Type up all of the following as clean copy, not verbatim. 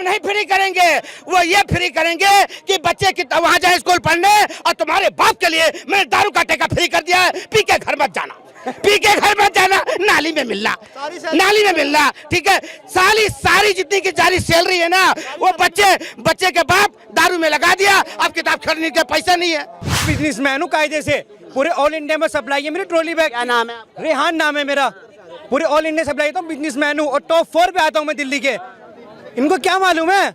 नहीं फ्री करेंगे, वो ये फ्री करेंगे कि बच्चे की वहां जाए स्कूल पढ़ने, और तुम्हारे बाप के लिए मैंने दारू का ठेका फ्री कर दिया है। पी के घर मत जाना, पी के घर मत जाना, नाली में मिलना, नाली में मिलना, ठीक है। सारी जितनी की जारी सैलरी है ना, वो बच्चे के बाप दारू में लगा दिया। अब किताब खरीदने के पैसा नहीं है। बिजनेसमैन हूँ कायदे से, पूरे ऑल इंडिया में सप्लाई है मेरी ट्रॉली बैग। क्या नाम है? रेहान नाम है मेरा, पूरे ऑल इंडिया सप्लाई तो बिजनेसमैन हूँ और टॉप 4 पे आता हूँ मैं दिल्ली के। इनको क्या मालूम है?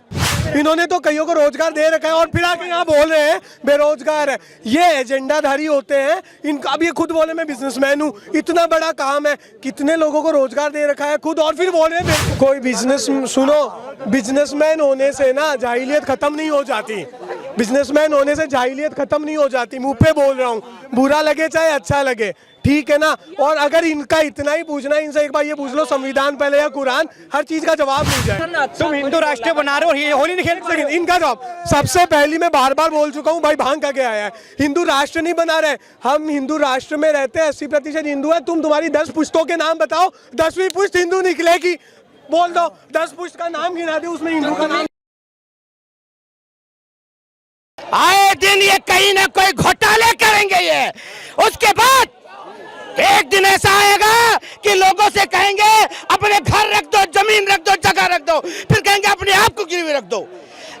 इन्होंने तो कईयों को रोजगार दे रखा है और फिर आके यहाँ बोल रहे हैं बेरोजगार है। ये एजेंडाधारी होते हैं इनका। अब ये खुद बोले मैं बिजनेसमैन हूँ, इतना बड़ा काम है, कितने लोगों को रोजगार दे रखा है खुद, और फिर बोल रहे हैं कोई बिजनेस। सुनो, बिजनेसमैन होने से ना जाहिलियत खत्म नहीं हो जाती, बिजनेसमैन होने से जाहिलियत खत्म नहीं हो जाती। मुंह पे बोल रहा हूँ, बुरा लगे चाहे अच्छा लगे, ठीक है ना। और अगर इनका इतना ही पूछना है, इनसे एक बार ये पूछ लो संविधान पहले या कुरान, हर चीज का जवाब मिल जाए। तुम हिंदू राष्ट्र बना रहे हो और ये होली नहीं खेल। लेकिन इनका जवाब सबसे पहली मैं बार बार बोल चुका हूँ, भाई भांग का क्या आया है। हिंदू राष्ट्र नहीं बना रहे, हम हिंदू राष्ट्र में रहते हैं, 80% हिंदू है। तुम्हारी 10 पुश्तों के नाम बताओ, 10वीं पुश्त हिंदू निकलेगी, बोल दो 10 पुश्त का नाम गिना दे, उसमें हिंदू का नाम। आए दिन ये कहीं ना कोई घोटाले करेंगे ये, उसके बाद एक दिन ऐसा आएगा कि लोगों से कहेंगे अपने घर रख दो, जमीन रख दो, जगह रख दो, फिर कहेंगे अपने आप को गिरवी रख दो।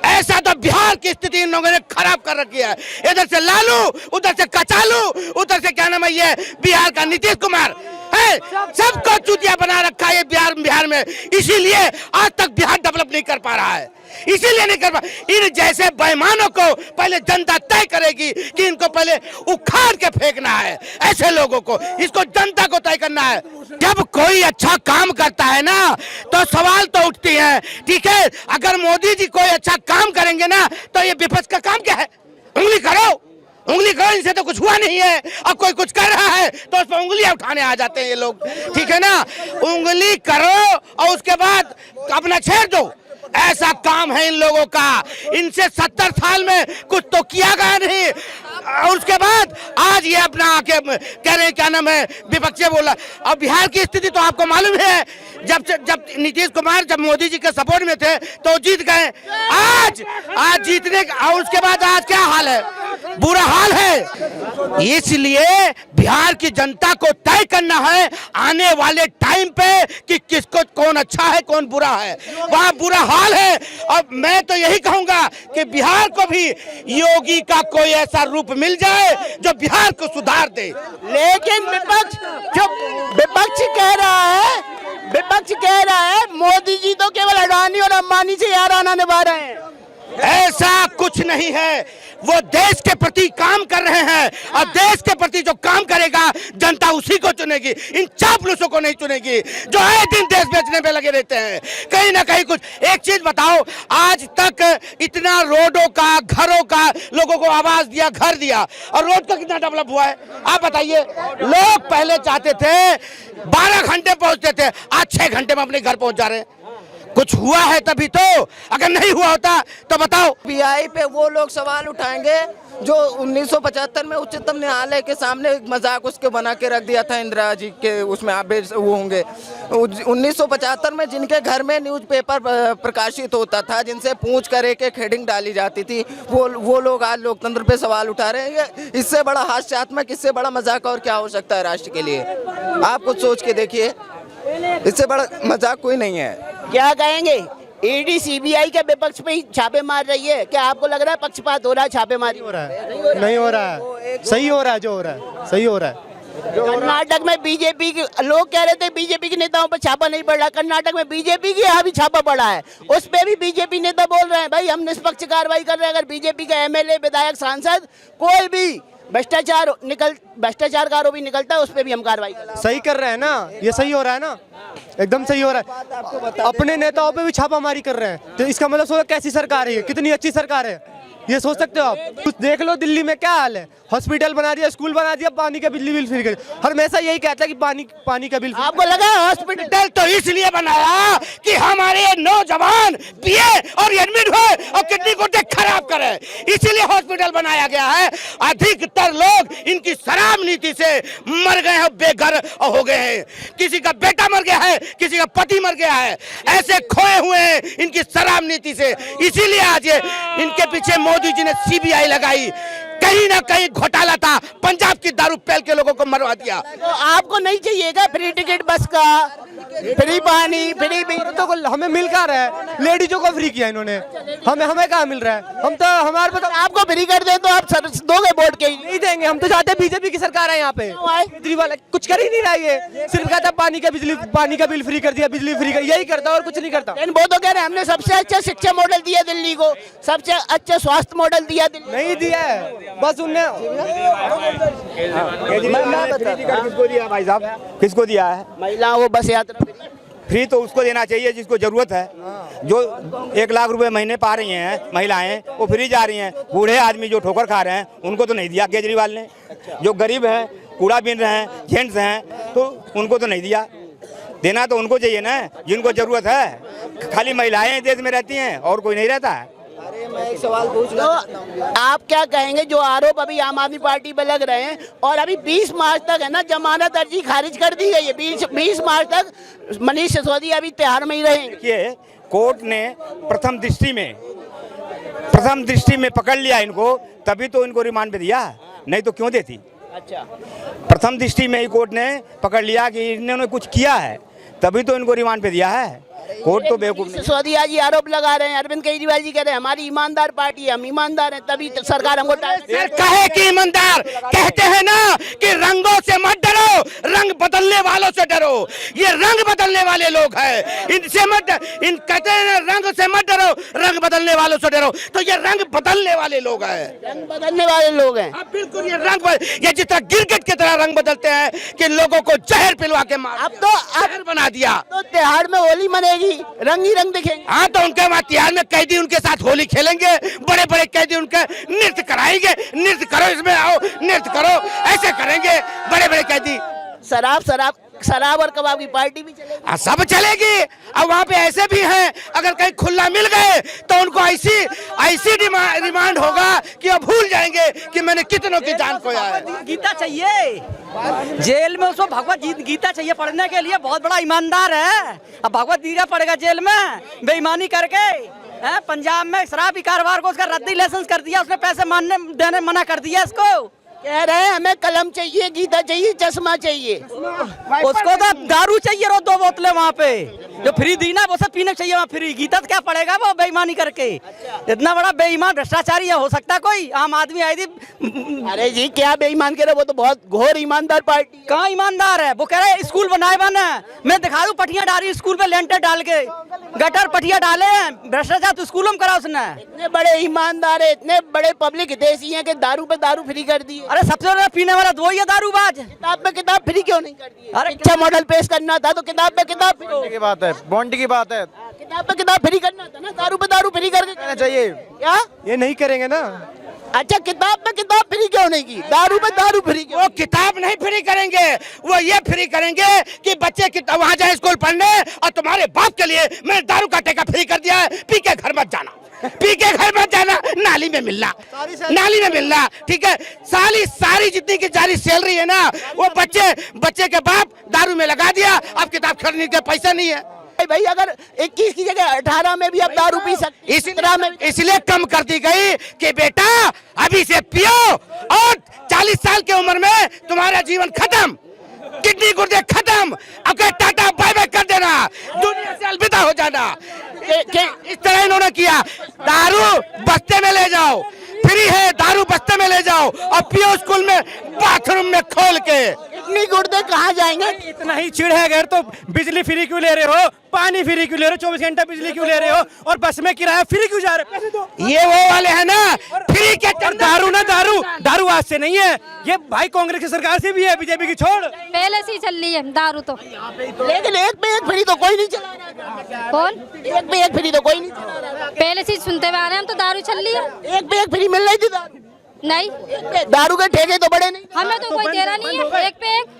ऐसा तो बिहार की स्थिति इन लोगों ने खराब कर रखी है। इधर से लालू, उधर से कचालू, उधर से क्या नाम है ये बिहार का नीतीश कुमार है, सबको चूतिया बना रखा है बिहार में। इसीलिए आज तक बिहार डेवलप नहीं कर पा रहा है, इसीलिए नहीं कर पा। इन जैसे बेईमानों को पहले जनता तय करेगी कि इनको पहले उखाड़ के फेंकना है, ऐसे लोगों को, इसको जनता को तय करना है। जब कोई अच्छा काम करता है ना तो सवाल तो उठती है, ठीक है। अगर मोदी जी कोई अच्छा काम करेंगे ना तो ये विपक्ष का काम क्या है? उंगली करो, इनसे तो कुछ हुआ नहीं है। अब कोई कुछ कर रहा है तो उस पर उंगलियां उठाने आ जाते हैं ये लोग, ठीक है ना। उंगली करो और उसके बाद अपना छेड़ दो, ऐसा काम है इन लोगों का। इनसे 70 साल में कुछ तो किया गया नहीं, और उसके बाद आज ये अपना आके कह रहे हैं क्या नाम है विपक्षी बोला। अब बिहार की स्थिति तो आपको मालूम है, जब नीतीश कुमार जब मोदी जी के सपोर्ट में थे तो जीत गए। आज जीतने और उसके बाद आज क्या हाल है? बुरा हाल है। इसलिए बिहार की जनता को तय करना है आने वाले टाइम पे कि किसको कौन अच्छा है कौन बुरा है। वहाँ बुरा हाल है। और मैं तो यही कहूंगा कि बिहार को भी योगी का कोई ऐसा रूप मिल जाए जो बिहार को सुधार दे। लेकिन विपक्ष कह रहा है मोदी जी तो केवल अडानी और अंबानी से याराना निभा रहे हैं। ऐसा कुछ नहीं है, वो देश के प्रति काम कर रहे हैं, और देश के प्रति जो काम करेगा जनता उसी को चुनेगी, इन चापलूसों को नहीं चुनेगी जो आए दिन देश बेचने पे लगे रहते हैं। कहीं ना कहीं कुछ एक चीज बताओ, आज तक इतना रोडों का, घरों का लोगों को आवाज दिया, घर दिया, और रोड का कितना डेवलप हुआ है आप बताइए। लोग पहले चाहते थे 12 घंटे पहुंचते थे, आज 6 घंटे में अपने घर पहुंच जा रहे हैं। कुछ हुआ है तभी तो, अगर नहीं हुआ होता तो बताओ। पीआई पे वो लोग सवाल उठाएंगे जो 1975 में उच्चतम न्यायालय के सामने एक मजाक उसके बना के रख दिया था इंदिरा जी के, उसमें आप वो होंगे 1975 में जिनके घर में न्यूज़पेपर प्रकाशित होता था, जिनसे पूछ कर एक हेडिंग डाली जाती थी, वो लोग आज लोकतंत्र पे सवाल उठा रहे हैं। इससे बड़ा हास्यात्मक, इससे बड़ा मजाक और क्या हो सकता है राष्ट्र के लिए? आप कुछ सोच के देखिए, इससे बड़ा मजाक कोई नहीं है। क्या कहेंगे? ईडी सीबीआई के विपक्ष पे ही छापे मार रही है, क्या आपको लग रहा है पक्षपात हो रहा है? छापेमारी हो रहा है, नहीं हो रहा है, सही हो रहा है, जो हो रहा है सही हो रहा है। कर्नाटक में बीजेपी के लोग कह रहे थे बीजेपी के नेताओं पर छापा नहीं पड़ रहा, कर्नाटक में बीजेपी के यहाँ भी छापा पड़ा है, उस पे भी बीजेपी नेता बोल रहे हैं भाई हम निष्पक्ष कार्रवाई कर रहे हैं। अगर बीजेपी का एमएलए, विधायक, सांसद कोई भी भ्रष्टाचार का आरोपी निकलता है, उस पर भी हम कार्रवाई कर रहे हैं। सही कर रहे हैं ना, ये सही हो रहा है ना, एकदम सही हो रहा है। अपने नेताओं पे भी छापामारी कर रहे हैं, तो इसका मतलब सोचो कैसी सरकार है, कितनी अच्छी सरकार है। ये सोच सकते हो आप? कुछ देख लो दिल्ली में क्या हाल है, हॉस्पिटल बना दिया, स्कूल बना दिया, पानी का बिजली बिल फ्री कर दिया। हमेशा यही कहता है कि पानी का बिल। आपको लगा हॉस्पिटल तो इसलिए बनाया कि हमारे नौजवान पिए और एडमिट हुए और किडनी को खराब करे, इसीलिए हॉस्पिटल बनाया गया है। अधिकतर लोग इनकी शराब नीति से मर गए हैं, बेघर हो गए हैं। किसी का बेटा मर गया है, किसी का पति मर गया है, ऐसे खोए हुए हैं इनकी शराब नीति से। इसीलिए आज ये इनके पीछे मोदी जी ने सीबीआई लगाई। कहीं ना कहीं घोटाला था, पंजाब की दारू पील के लोगों को मरवा दिया। तो आपको नहीं चाहिएगा फ्री टिकट बस का, फ्री पानी, फ्री बिल? तो हमें मिल कहाँ रहा है? लेडीजों को फ्री किया इन्होंने, हमें कहाँ मिल रहा है? हम तो हमारे पता आपको फ्री कर दे तो आप दोगे वोट के? नहीं देंगे। हम तो चाहते हैं बीजेपी की सरकार है यहाँ पे। केजरीवाल कुछ कर ही नहीं रहा, ये सिर्फ कहता पानी का बिल फ्री कर दिया, बिजली फ्री कर, यही करता और कुछ नहीं करता। लेकिन वो तो कह रहे हैं हमने सबसे अच्छा शिक्षा मॉडल दिया दिल्ली को, सबसे अच्छा स्वास्थ्य मॉडल दिया दिल्ली। नहीं दिया है, बस उनने किसको दिया भाई साहब, किसको दिया है? महिलाओं को बस यात्रा फ्री तो उसको देना चाहिए जिसको जरूरत है। जो 1 लाख रुपए महीने पा रही हैं महिलाएं, वो फ्री जा रही हैं। बूढ़े आदमी जो ठोकर खा रहे हैं उनको तो नहीं दिया केजरीवाल ने। जो गरीब हैं, कूड़ा बीन रहे हैं, जेंट्स हैं, तो उनको तो नहीं दिया। देना तो उनको चाहिए ना जिनको जरूरत है। खाली महिलाएं देश में रहती हैं और कोई नहीं रहता है। मैं एक सवाल पूछना तो आप क्या कहेंगे जो आरोप अभी आम आदमी पार्टी पे लग रहे हैं, और अभी 20 मार्च तक है ना जमानत अर्जी खारिज कर दी गई है, 20 मार्च तक मनीष सिसोदिया अभी तिहाड़ में ही रहेंगे। देखिए, कोर्ट ने प्रथम दृष्टि में पकड़ लिया इनको, तभी तो इनको रिमांड पे दिया, नहीं तो क्यों देती? अच्छा, प्रथम दृष्टि में ही कोर्ट ने पकड़ लिया कि इन्होंने कुछ किया है, तभी तो इनको रिमांड पे दिया है। कोर्ट तो बेवकूफ नहीं। सिसोदिया जी आरोप लगा रहे हैं, अरविंद केजरीवाल जी कह रहे हैं हमारी ईमानदार पार्टी है, हम ईमानदार हैं, तभी तो सरकार हमको कहे कि ईमानदार कहते हैं ना कि रंगों से मत डरो, रंग बदलने वालों से डरो। ये रंग बदलने वाले लोग हैं, इनसे मत, इन कहते हैं ना रंग से मत डरो, रंग बदलने वालों से डरो। तो ये रंग बदलने वाले लोग हैं, रंग बदलने वाले लोग हैं। अब बिल्कुल ये ये जिस तरह गिरगिट की तरह रंग बदलते हैं कि लोगों को जहर पिलवा के मार, अब तो जहर बना दिया। तो तिहाड़ में होली मनेगी, रंग ही रंग दिखेंगे। हाँ, तो उनके बाद तिहाड़ में कैदी उनके साथ होली खेलेंगे, बड़े बड़े कैदी उनके नृत्य कराएंगे, नृत्य करो, इसमें आओ नृत्य करो, ऐसे करेंगे बड़े बड़े कैदी। शराब और कबाब की पार्टी भी चलेगी, सब चलेगी। अब वहाँ पे ऐसे भी हैं, अगर कहीं खुला मिल गए तो उनको ऐसी रिमांड होगा कि वो भूल जाएंगे कि मैंने कितनों की जान खोया है। गीता चाहिए जेल में, उसको भगवत गीता चाहिए पढ़ने के लिए। बहुत बड़ा ईमानदार है, अब भगवत गीता पढ़ेगा जेल में बेईमानी करके। पंजाब में शराब के कारोबार को उसका रद्दी लाइसेंस कर दिया, उसने पैसे देने मना कर दिया इसको। कह रहे हैं हमें कलम चाहिए, गीता चाहिए, चश्मा चाहिए। उसको तो दारू चाहिए, 2 बोतलें वहाँ पे जो फ्री दी ना वो सब पीने चाहिए वहाँ फ्री। गीता तो क्या पड़ेगा वो बेईमानी करके? इतना बड़ा बेईमान भ्रष्टाचारी हो सकता कोई? आम आदमी आई थी। अरे जी क्या बेईमान कह रहे, वो तो बहुत घोर ईमानदार पार्टी। कहाँ ईमानदार है? वो कह रहे स्कूल बनाए बना, मैं दिखा दूं पट्टियां डाली स्कूल पे, लेंटर डाल के गटर पट्टियां डाले हैं। भ्रष्टाचार तो स्कूलों में करा उसने। इतने बड़े ईमानदार है, इतने बड़े पब्लिक हितैषी हैं कि दारू पे दारू फ्री कर दी। अरे सबसे ज्यादा पीने वाला तो वही है दारूबाज। किताब पे किताब फ्री क्यों नहीं कर दी? अरे अच्छा मॉडल पेश करना था तो किताब पे किताब की बात है, बॉन्ड की बात है, किताब पे किताब फ्री करना था ना, दारू पे दारू फ्री करके चाहिए। क्या ये नहीं करेंगे ना? अच्छा किताब पे किताब फ्री क्यों नहीं की, दारू पे दारू फ्री क्यों? वो किताब नहीं फ्री करेंगे, वो ये फ्री करेंगे कि बच्चे वहाँ जाए स्कूल पढ़ने, और तुम्हारे बाप के लिए मैंने दारू का ठेका फ्री कर दिया है, पी के घर मत जाना, पी के घर मत जाना, नाली में मिलना, नाली में मिलना। ठीक है, सारी जितनी की जारी सैलरी है ना, वो बच्चे के बाप दारू में लगा दिया। अब किताब खरीदने के पैसा नहीं है भाई। अगर 21 की जगह 18 में भी आप दारू पी सकते, इस तरह में इसलिए कम कर दी गई कि बेटा अभी से पियो और 40 साल की उम्र में तुम्हारा जीवन खत्म, किडनी गुर्दे खत्म, अगर टाटा बाय बाय कर देना, दुनिया से अलविदा हो जाना। इस तरह इन्होंने किया। दारू बस्ते में ले जाओ, फ्री है, दारू बस्ते में ले जाओ और पियो स्कूल में बाथरूम में खोल के। किडनी गुर्दे कहाँ जाएंगे? इतना ही चिढ़ है अगर तो बिजली फ्री क्यों ले रहे हो, पानी फ्री क्यों ले रहे हो, 24 घंटा बिजली क्यों ले रहे हो, और बस में किराया फ्री क्यों जा रहे हो? ये वो वाले हैं ना फ्री के। दारू आज से नहीं है, ये भाई कांग्रेस की सरकार से भी है, बीजेपी की छोड़। पहले से ही चल रही है दारू तो। लेकिन एक पे एक फ्री तो कोई नहीं चला रहा। कौन? एक पे एक फ्री तो कोई नहीं चला रहा। पहले से ही सुनते हुए आ रहे हैं हम तो, दारू चल रही लिए। एक पे एक फ्री मिल रही थी दारू। नहीं, दारू के ठेके तो बड़े नहीं। हमें तो कोई दे रहा नहीं है। एक पे एक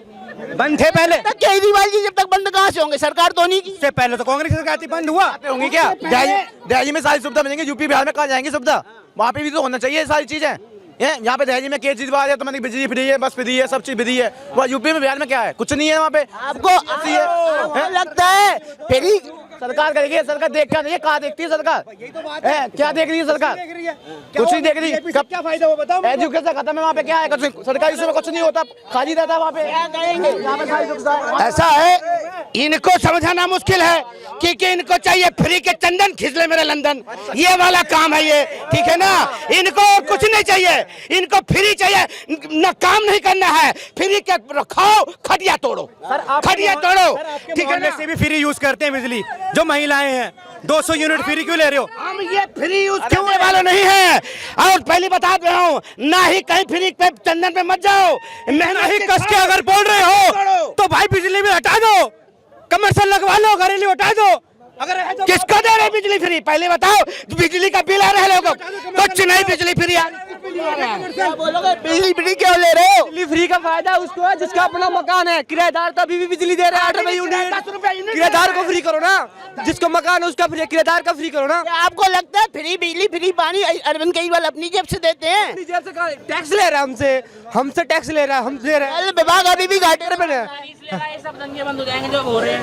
बंद थे पहले, तक केजरीवाल जी जब तक बंद कहाँ से होंगे, सरकार तो नहीं की। इससे पहले तो कांग्रेस सरकार थी, बंद हुआ होंगी क्या? दिल्ली में सारी सुविधा मिलेंगी, यूपी बिहार में कहाँ जाएंगी सुविधा? वहाँ पे भी तो होना चाहिए सारी चीजें। यहाँ पे दिल्ली में केजरीवाल है तो मैंने बिजली फ्री है, बस फ्री है, सब चीज फ्री है। वहाँ यूपी में बिहार में क्या है? कुछ नहीं है वहाँ पे। आपको लगता है फ्री सरकार करेगी, सरकार देख क्या नहीं है, कहाँ देखती है सरकार? क्या देख रही है सरकार? कुछ नहीं देख रही। कब क्या फायदा हो बताओ? एजुकेशन खत्म है वहाँ पे, क्या है? सरकारी में कुछ नहीं होता, खाली रहता है वहाँ पे। क्या करेंगे? ऐसा है, इनको समझाना मुश्किल है क्योंकि इनको चाहिए फ्री के चंदन खिंचले मेरे लंदन, ये वाला काम है ये, ठीक है ना। इनको कुछ नहीं चाहिए, इनको फ्री चाहिए, न काम नहीं करना है, फ्री के खाओ, खटिया तोड़ो, खटिया तोड़ो, ठीक है ना। से भी फ्री यूज करते हैं बिजली, जो महिलाएं हैं 200 यूनिट फ्री क्यों ले रहे हो? हम ये फ्री यूज करने वाले नहीं है। और पहले बता रहा हूँ, ना ही कहीं फ्री पे चंदन पे मत जाओ, मेहनत ही कस के अगर बोल रहे हो तो भाई बिजली में हटा दो, कमर्शियल लगवा लो, घरेलू हटा दो। अगर किसको दे रहे बिजली फ्री पहले बताओ? बिजली का बिल आ रहा है लोगों को, कुछ नहीं बिजली फ्री आ बोलोगे बिजली फ्री क्यों ले रहे हो? बिजली फ्री का फायदा उसको है जिसका अपना मकान है, किराएदार तो अभी भी बिजली दे रहे हैं 8 रुपए यूनिट। 10 रुपए यूनिट किराएदार को फ्री करो ना, जिसको मकान है उसका फ्री, किराएदार का फ्री करो ना। आपको लगता है फ्री बिजली फ्री पानी अरविंद केजरीवाल अपनी जेब से देते हैं? टैक्स ले रहा है हमसे, हमसे टैक्स ले रहा है, हम दे रहे हैं। विभाग अभी भी घाटे में है। सब दंगे बंद हो जाएंगे जो हो रहे हैं।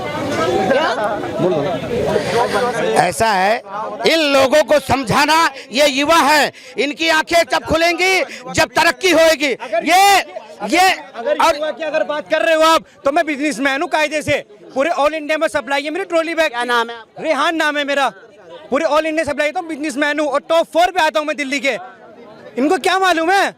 ऐसा है, इन लोगों को समझाना, ये युवा है, इनकी आंखें जब खुलेंगी जब तरक्की होएगी। ये अगर बात कर रहे हो आप, तो मैं बिजनेसमैन हूँ कायदे से, पूरे ऑल इंडिया में सप्लाई है मेरी ट्रॉली बैग। क्या नाम है? रेहान नाम है मेरा, पूरे ऑल इंडिया सप्लाई तो बिजनेसमैन हूँ और टॉप 4 पे आता हूँ मैं दिल्ली के। इनको क्या मालूम है?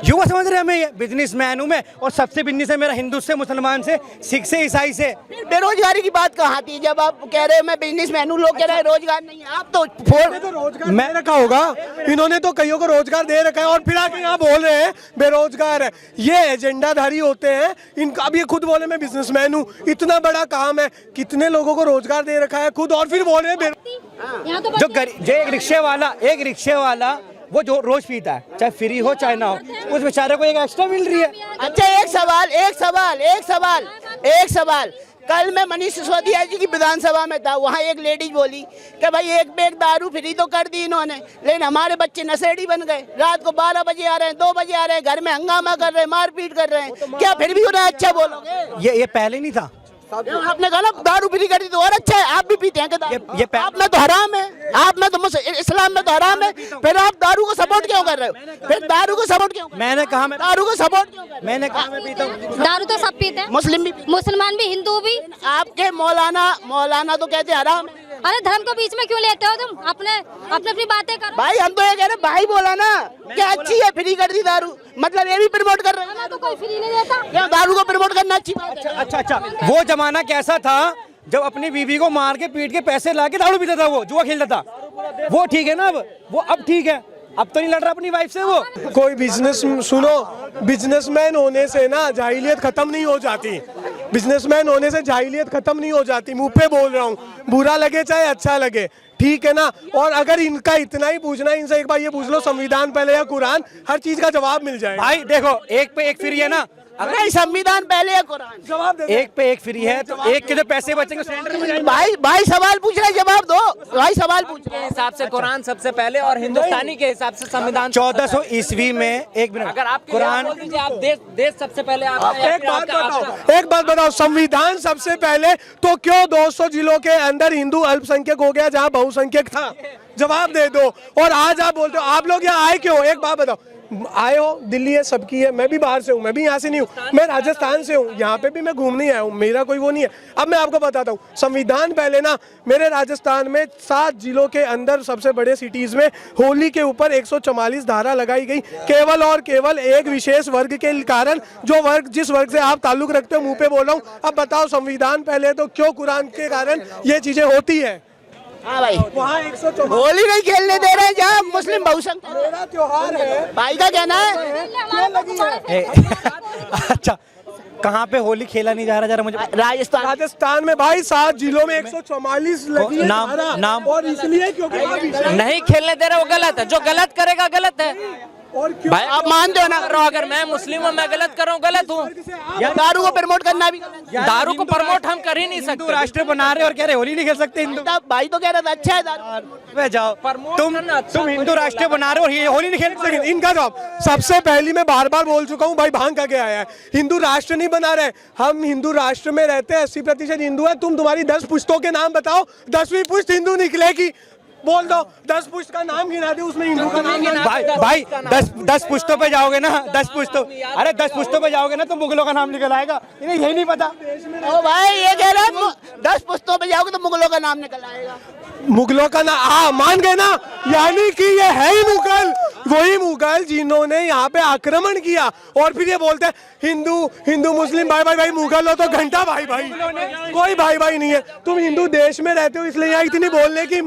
युवा समझ रहे हैं मैं, ये बिजनेसमैन हूँ मैं, और सबसे बिजनेस है मेरा हिंदू से, मुसलमान से, सिख से, ईसाई से। बेरोजगारी की बात कहाँ थी जब आप कह रहे हो मैं बिजनेसमैन हूँ, लोग कह रहे हैं रोजगार नहीं है। आप तो रोजगार मैं रखा होगा, इन्होंने तो कईयों को रोजगार दे रखा है और फिर आके यहाँ बोल रहे हैं बेरोजगार है। ये एजेंडाधारी होते हैं, इनका अब ये खुद बोले मैं बिजनेसमैन हूँ, इतना बड़ा काम है, कितने लोगों को रोजगार दे रखा है खुद, और फिर बोल रहे हैं जो एक रिक्शे वाला वो जो रोज पीता है, चाहे फ्री हो चाहे ना हो, उस बेचारे को एक एक्स्ट्रा मिल रही है। अच्छा एक सवाल कल मैं मनीष सिसोदिया जी की विधानसभा में था, वहाँ एक लेडीज बोली कि भाई एक बैग दारू फ्री तो कर दी इन्होंने, लेकिन हमारे बच्चे नशेड़ी बन गए, रात को 12 बजे आ रहे हैं, 2 बजे आ रहे हैं, घर में हंगामा कर रहे हैं, मारपीट कर रहे हैं। क्या फिर भी उन्हें अच्छा बोलोगे? ये पहले नहीं था। आपने कहा ना दारू फ्री कर दी तो और अच्छा है, आप भी पीते हैं क्या? आप में तो हराम है, आप में तो इस्लाम में तो हराम है, फिर आप दारू को सपोर्ट क्यों कर रहे हो? फिर दारू को सपोर्ट क्यों? मैंने कहा मैं दारू को सपोर्ट क्यों कर रहे हो? मैंने कहा मैं पीता हूँ। दारू तो सब पीते हैं, मुस्लिम भी, मुसलमान भी, हिंदू भी। आपके मौलाना तो कहते हैं हराम है। अरे धर्म को बीच में क्यों लेते हो तुम? अपनी बातें करो भाई हम तो ये कह रहे हैं, भाई बोला ना क्या अच्छी है, फ्री कर दी दारू, मतलब ये भी प्रमोट कर रहे हैं। हमें तो कोई फ्री नहीं देता। क्या दारू को प्रमोट करना अच्छी बात है? अच्छा, वो जमाना कैसा था जब अपनी बीवी को मार के पीट के पैसे ला के दारू पीता था, वो जुआ खेलता था, वो ठीक है ना? अब ठीक है, अब तो नहीं लड़ रहा अपनी वाइफ से वो। कोई बिजनेस सुनो, बिजनेसमैन होने से ना जाहिलियत खत्म नहीं हो जाती, बिजनेसमैन होने से जाहिलियत खत्म नहीं हो जाती। मुंह पे बोल रहा हूँ, बुरा लगे चाहे अच्छा लगे, ठीक है ना। और अगर इनका इतना ही पूछना है, इनसे एक बार ये पूछ लो संविधान पहले या कुरान, हर चीज का जवाब मिल जाए। भाई देखो, एक पे एक फ्री है ना, अगर संविधान पहले या कुरान? जवाब दे, एक पे एक फ्री है तो एक के जो पैसे बचेंगे सिलेंडर में जाएंगे। भाई सवाल पूछ रहे, जवाब दो भाई, सवाल पूछ रहे। हिसाब से कुरान सबसे पहले और हिंदुस्तानी के हिसाब से संविधान 1400 ईस्वी में, एक मिनट, अगर आप कुरान, आप देश सबसे पहले एक बात बताओ, संविधान सबसे पहले तो क्यों 200 जिलों के अंदर हिंदू अल्पसंख्यक हो गया जहां बहुसंख्यक था? जवाब दे दो। और आज आप बोलते हो आप लोग यहाँ आए क्यों? एक बात बताओ, आए हो, दिल्ली है सबकी है, मैं भी बाहर से हूँ, मैं भी यहाँ से नहीं हूँ, मैं राजस्थान से हूँ, यहाँ पे भी मैं घूमने आया हूँ, मेरा कोई वो नहीं है। अब मैं आपको बताता हूँ, संविधान पहले ना मेरे राजस्थान में 7 जिलों के अंदर सबसे बड़े सिटीज में होली के ऊपर 144 धारा लगाई गई, केवल और केवल एक विशेष वर्ग के कारण, जो वर्ग जिस वर्ग से आप ताल्लुक रखते हो, मुंह पे बोल रहा हूँ। अब बताओ संविधान पहले तो क्यों कुरान के कारण ये चीजें होती है? हाँ भाई, वहाँ 144 होली नहीं खेलने दे रहे जहाँ मुस्लिम बहुसंख्यक। मेरा त्योहार है भाई का कहना है अच्छा, कहाँ पे होली खेला नहीं जा रहा, जरा मुझे राजस्थान राजस्थान में भाई 7 जिलों में 144 लगी है नाम- धारा। नाम- और इसलिए क्योंकि नहीं खेलने दे रहे, वो गलत है। जो गलत करेगा गलत है और क्यों भाई। आप मान दो ना, करो अगर मैं मुस्लिम हूँ, मैं गलत कर रहा हूँ, गलत हूँ। दारू को प्रमोट करना भी दारू को प्रमोट हम कर ही नहीं हिंदू सकते। राष्ट्र बना रहे और कह रहे होली नहीं खेल सकते हिंदू। भाई तो कह रहा था अच्छा है दारू। वे जाओ, तुम हिंदू राष्ट्र बना रहे हो और ये होली नहीं खेल सकते। इनका जवाब सबसे पहली मैं बार बार बोल चुका हूँ भाई, भांग का क्या आया है। हिंदू राष्ट्र नहीं बना रहे, हम हिंदू राष्ट्र में रहते हैं, 80% हिंदू है। तुम तुम्हारी 10 पुश्तों के नाम बताओ, 10वीं पुश्त हिंदू निकलेगी, बोल दो 10 पुश्त का नाम गिना दे, उसमें हिंदू का नाम गिना दे। भाई 10 पुश्तों पे जाओगे ना, 10 पुश्तों, अरे 10 पुश्तों पे जाओगे ना तो मुगलों का नाम निकल आएगा। इन्हें यही नहीं पता। ओ भाई ये कह रहा है 10 पुश्तों पे जाओगे तो मुगलों का नाम निकल आएगा। मुगलों का नाम मान गए ना, यानी कि ये है ही मुगल, वही मुगल जिन्होंने यहाँ पे आक्रमण किया। और फिर ये बोलते हैं हिंदू मुस्लिम भाई भाई भाई, मुगल हो तो घंटा भाई भाई, कोई भाई भाई नहीं है। तुम हिंदू देश में रहते हो इसलिए यहाँ इतनी बोलने की